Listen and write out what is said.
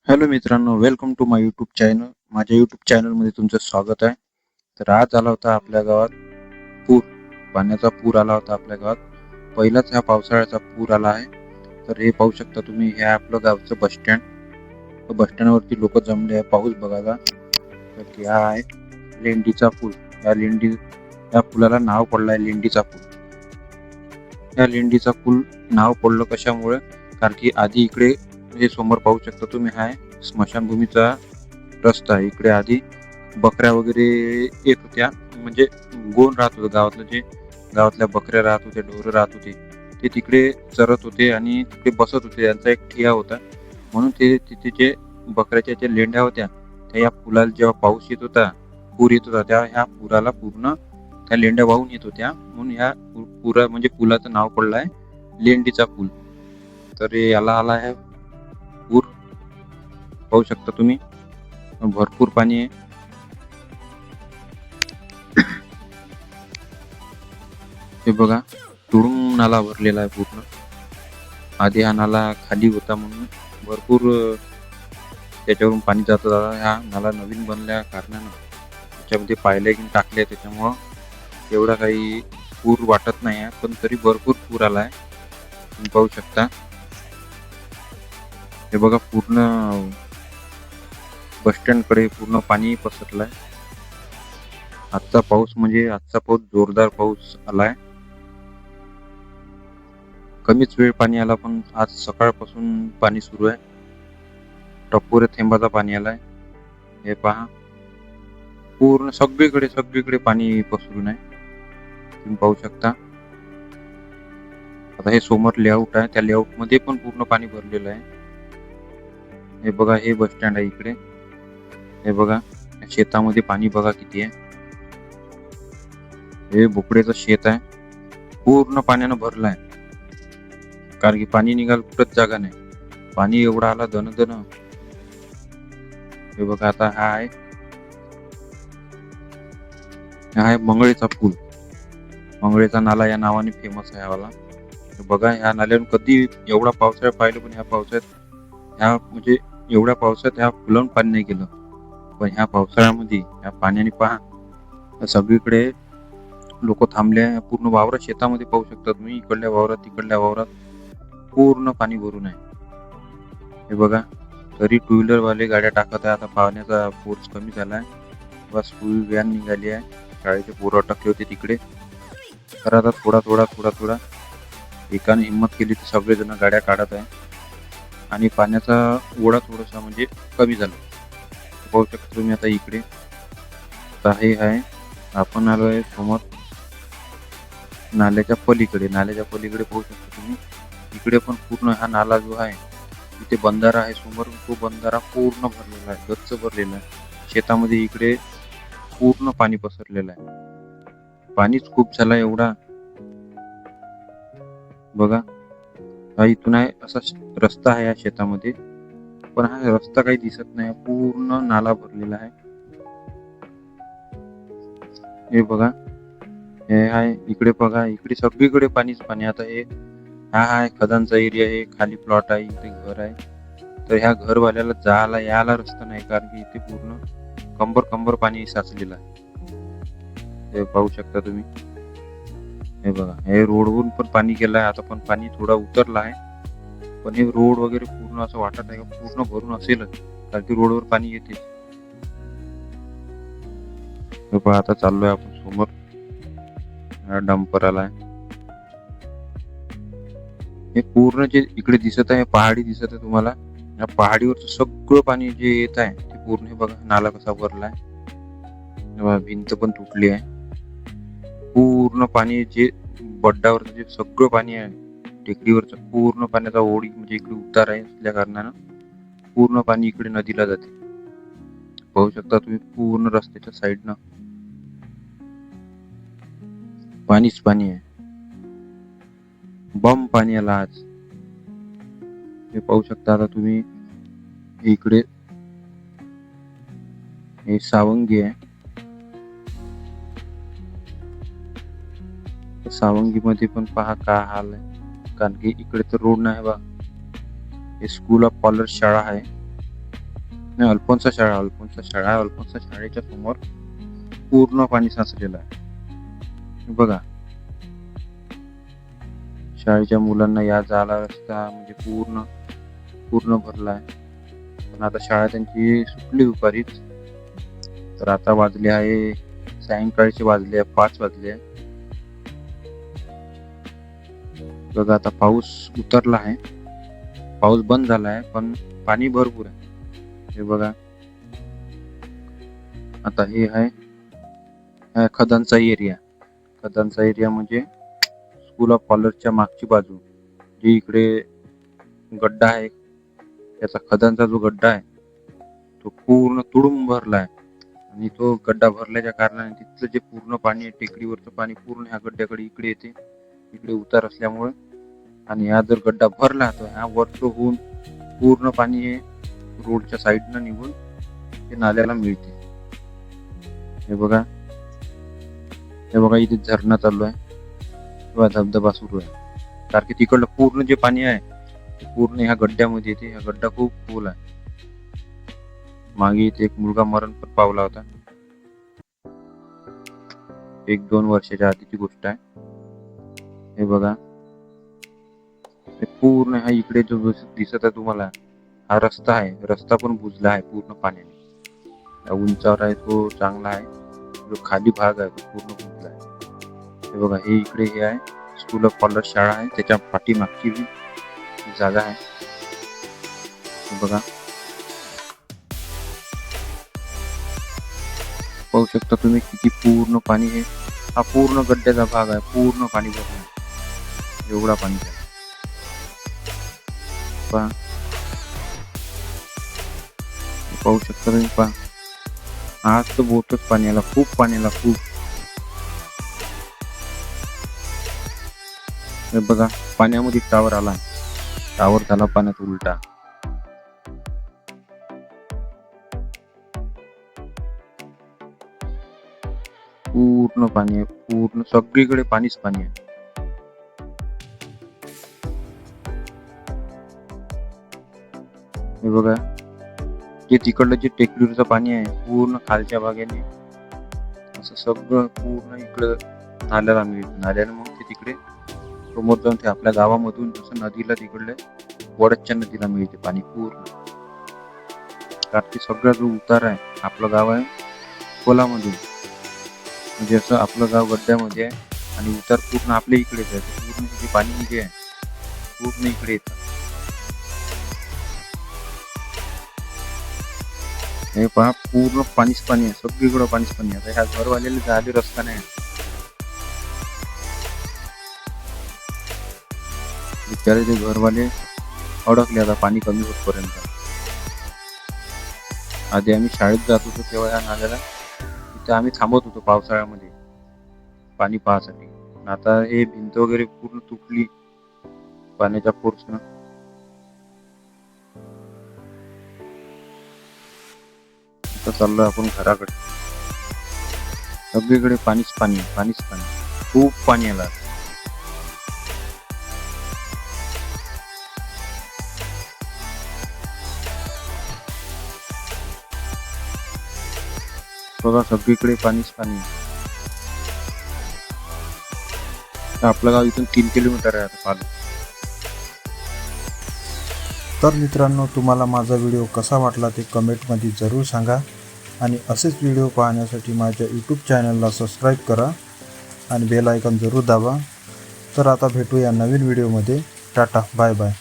Hello मित्रांनो, welcome to my YouTube channel. माझ्या YouTube चॅनलमध्ये तुमचं स्वागत आहे. तर आज आला होता आपल्या गावात पूर. पाण्याचा पूर आला होता आपल्या गावात. पहिलाच ह्या पावसाळ्याचा पूर आला आहे. तर हे पाहू शकता तुम्ही, हे आपलं गावचं बस स्टँड. बस स्टँडवरती लोक जमले आहे पाऊस बघायला. तर हा आहे लेंडीचा पूल. या पुलाला नाव पडलं आहे लेंडीचा पूल. या लेंडीचा पूल नाव पडलं कशामुळे? कारण की आधी इकडे हे समोर पाहू शकता तुम्ही, हा स्मशानभूमीचा रस्ता आहे. इकडे आधी बकऱ्या वगैरे येत होत्या, म्हणजे गोण राहत होतं गावातल्या बकऱ्या राहत होत्या, ढोरं राहत होते, ते तिकडे चरत होते आणि तिकडे बसत होते. यांचा एक ठिया होता, म्हणून ते तिथे जे बकऱ्याच्या ज्या लेंड्या होत्या त्या या पुलाला जेव्हा पाऊस येत होता, पूर येत होता, तेव्हा ह्या पुराला पूर्ण त्या लेंड्या वाहून येत होत्या. म्हणून ह्या पुरा म्हणजे पुलाचं नाव पडलं आहे लेंडीचा पूल. तर याला आला आहे पूर. पाहू शकता तुम्ही, भरपूर पाणी आहे. हे बघा, तुडून नाला भरलेला आहे पूर्ण. आधी हा नाला खाली होता म्हणून भरपूर त्याच्यावरून पाणी जात होता. हा नाला नवीन बनल्या कारणानं त्याच्यामध्ये पायलेगिन टाकले, त्याच्यामुळं एवढा काही पूर वाटत नाही आहे, पण तरी भरपूर पूर आला आहे. तुम्ही पाहू शकता. हे बघा, पूर्ण बस स्टँड कडे पूर्ण पाणी पसरलंय. आजचा पाऊस जोरदार पाऊस आलाय. कमीच वेळ पाणी आला, पण आज सकाळपासून पाणी सुरू आहे. टप्पुरे थेंबाचा पाणी आलाय. हे पहा, पूर्ण सगळीकडे पाणी पसरून आहे. तुम्ही पाहू शकता. आता हे समोर लेआउट आहे, त्या लेआउट मध्ये पण पूर्ण पाणी भरलेलं आहे. हे बघा, हे बस स्टँड आहे इकडे. हे बघा, शेतामध्ये पाणी बघा किती आहे. हे बोकड्याचं शेत आहे, पूर्ण पाण्यानं भरलं आहे. कारण की पाणी निघाल कुठंच जागा नाही, पाणी एवढा आला धन. हे बघा, आता हा आहे मंगळेचा पूल. मंगळेचा नाला या नावाने फेमस आहे वाला. बघा, ह्या नाल्यावर कधी एवढा पावसाळ्यात पाहिलं, पण एवढ्या पावसात ह्या पुलावून पाणी नाही गेलं. पण ह्या पावसाळ्यामध्ये ह्या पाण्याने पहा, सगळीकडे लोक थांबले. पूर्ण वावरात, शेतामध्ये पाहू शकता तुम्ही, इकडल्या वावरात तिकडल्या वावरात पूर्ण पाणी भरून आहे. हे बघा, तरी टू व्हीलर वाले गाड्या टाकत आहे. आता पाण्याचा फोर्स कमी झालाय. बस स्कूल व्हॅन निघाली आहे, शाळेचे पोरं अटकले होते तिकडे. तर आता थोडा एकाने हिंमत केली तर सगळेजण गाड्या काढत आहे आणि पाण्याचा ओढा थोडासा म्हणजे कमी झाला. पाहू शकता तुम्ही. आता इकडे हे आहे, आपण आलो आहे समोर नाल्याच्या पलीकडे पाहू शकता तुम्ही. इकडे पण पूर्ण हा नाला जो आहे, इथे बंधारा आहे समोर, तो बंधारा पूर्ण भरलेला आहे, गच्च भरलेला आहे. शेतामध्ये इकडे पूर्ण पाणी पसरलेलं आहे. पाणीच खूप झाला एवढा. बघा, हा इथून आहे असा रस्ता आहे या शेतामध्ये, पण हा रस्ता काही दिसत नाही, पूर्ण नाला भरलेला आहे. हे बघा, हे आहे इकडे. बघा, इकडे सगळीकडे पाणीच पाणी. आता हा आहे खदानचा एरिया, हे खाली प्लॉट आहे, इथे घर आहे. तर ह्या घरवाल्याला जायला यायला रस्ता नाही, कारण की इथे पूर्ण कंबर पाणी साचलेलं आहे. हे पाहू शकता तुम्ही. हे बघा, हे रोडवरून पण पाणी गेलं आहे आता, पण पाणी थोडा उतरला आहे. पण हे रोड वगैरे पूर्ण असं वाटत आहे का पूर्ण भरून असेलच, कारण की रोडवर पाणी येते. हे पहा, आता चाललोय आपण समोर डंपर आलाय. हे पूर्ण जे इकडे दिसत आहे, पहाडी दिसत आहे तुम्हाला. या पहाडीवरचं सगळं पाणी जे येत आहे ते पूर्ण, बघा नाला कसा भरलाय. भिंत पण तुटली आहे. पूर्ण पाणी जे बड्डावरचं जे सगळं पाणी आहे, टेकडीवरचं पूर्ण पाण्याचा ओढी, म्हणजे इकडे उतार आहे असल्या कारणानं पूर्ण पाणी इकडे नदीला जाते. पाहू शकता तुम्ही, पूर्ण रस्त्याच्या साईडनं पाणीच पाणी आहे. बम पाणी आला आज. हे पाहू शकता आता तुम्ही. इकडे हे सावंगी आहे. सावंगी मध्ये पण पहा काय हाल आहे, कारण की इकडे तर रोड नाही बा. हे स्कूल ऑफ कॉलर शाळा आहे. नाही, अल्फोन्सा शाळेच्या समोर पूर्ण पाणी साचलेलं आहे. बघा, शाळेच्या मुलांना या जायला रस्ता म्हणजे पूर्ण भरला आहे. पण आता शाळा त्यांची सुटली दुपारीच, तर आता वाजले आहे सायंकाळचे, वाजले 5 वाजले आहे. बघा, आता पाऊस उतरला आहे, पाऊस बंद झाला आहे, पण पाणी भरपूर आहे. हे बघा, आता हे आहे खदानचा एरिया म्हणजे स्कूल ऑफ कॉलर्सच्या मागची बाजू, जी इकडे गड्डा आहे, त्याचा खदानचा जो गड्डा आहे तो पूर्ण तुडूंब भरला आहे. आणि तो गड्डा भरल्याच्या कारणाने तिथलं जे पूर्ण पाणी आहे, टेकडीवरचं पाणी पूर्ण ह्या गड्ड्याकडे इकडे येते. इकडे उतार असल्यामुळे, आणि हा जर गड्डा भरला तर हा वरचं होऊन पूर्ण पाणी हे रोडच्या साईडनं निघून ते नाल्याला मिळते. हे बघा इथे झरणा चालू आहे किंवा धबधबा सुरू आहे, कारण की तिकडलं पूर्ण जे पाणी आहे ते पूर्ण ह्या गड्ड्यामध्ये येते. हा गड्डा खूप खोल आहे. मागे इथे एक मुलगा मरण पण पावला होता, 1-2 वर्षाच्या आधीची गोष्ट आहे. हे बघा, हे पूर्ण हा इकडे जो दिसत आहे तुम्हाला, हा रस्ता आहे, रस्ता पण बुजला आहे पूर्ण पाण्याने. उंचावर आहे तो चांगला आहे, जो खाली भाग आहे तो पूर्ण बुजला आहे. हे बघा, हे इकडे हे आहे स्कूल ऑफ कॉलर्स शाळा आहे, त्याच्या पाठीमागची जागा आहे. हे बघा, पाहू शकता तुम्ही किती पूर्ण पाणी आहे. हा पूर्ण गड्ड्याचा भाग आहे, पूर्ण पाणी भरलं, एवढा पाणी आहे. पहा, पाहू शकता तुम्ही, पहा, आज तर बहुतच पाणी आला, खूप पाणी आला, खूप. हे बघा, पाण्यामध्ये टावर आला, टावर झाला पाण्यात उलटा. पूर्ण पाणी आहे, पूर्ण सगळीकडे पाणीच पाणी आहे. हे बघा, जे तिकडलं जे टेकडीवरचं पाणी आहे पूर्ण खालच्या भागाने असं सगळं पूर्ण इकडं नाल्याला मिळतं. नाल्याने मग ते तिकडे समोर जाऊन ते आपल्या गावामधून जसं नदीला तिकडले वडदच्या नदीला मिळते पाणी पूर्ण. कारण की सगळा जो उतार आहे, आपलं गाव आहे खोलामधून, म्हणजे असं आपलं गाव गड्ड्यामध्ये आहे आणि उतार पूर्ण आपल्या इकडेच आहे. पूर्ण जे पाणी जे आहे पूर्ण इकडे येतं. हे पहा, पूर्ण पाणीच पाणी आहे, सगळीकडं पाणीच पाणी आहे. ह्या घरवाल्याला जायला रस्ता नाही, बिचारे ते घरवाले अडकले आता पाणी कमी होतपर्यंत. आधी आम्ही शाळेत जात होतो तेव्हा या नाल्याला तिथे आम्ही थांबत होतो पावसाळ्यामध्ये पाणी पाहासाठी. आता हे भिंत वगैरे पूर्ण तुटली पाण्याच्या फोर्सनं. आता चाललोय आपण घराकडे. सगळीकडे पाणीच पाणी, खूप पाणी आलं. बघा, सगळीकडे पाणीच पाणी. आपलं गाव इथून 3 किलोमीटर आहे आता पाणी. तर मित्रांनो, तुम्हाला माझा व्हिडिओ कसा वाटला ते कमेंटमध्ये जरूर सांगा, आणि असेच व्हिडिओ पाहण्यासाठी माझ्या यूट्यूब चॅनलला सबस्क्राईब करा आणि बेल आयकॉन जरूर दाबा. तर आता भेटूया नवीन व्हिडिओमध्ये. Tata, bye bye.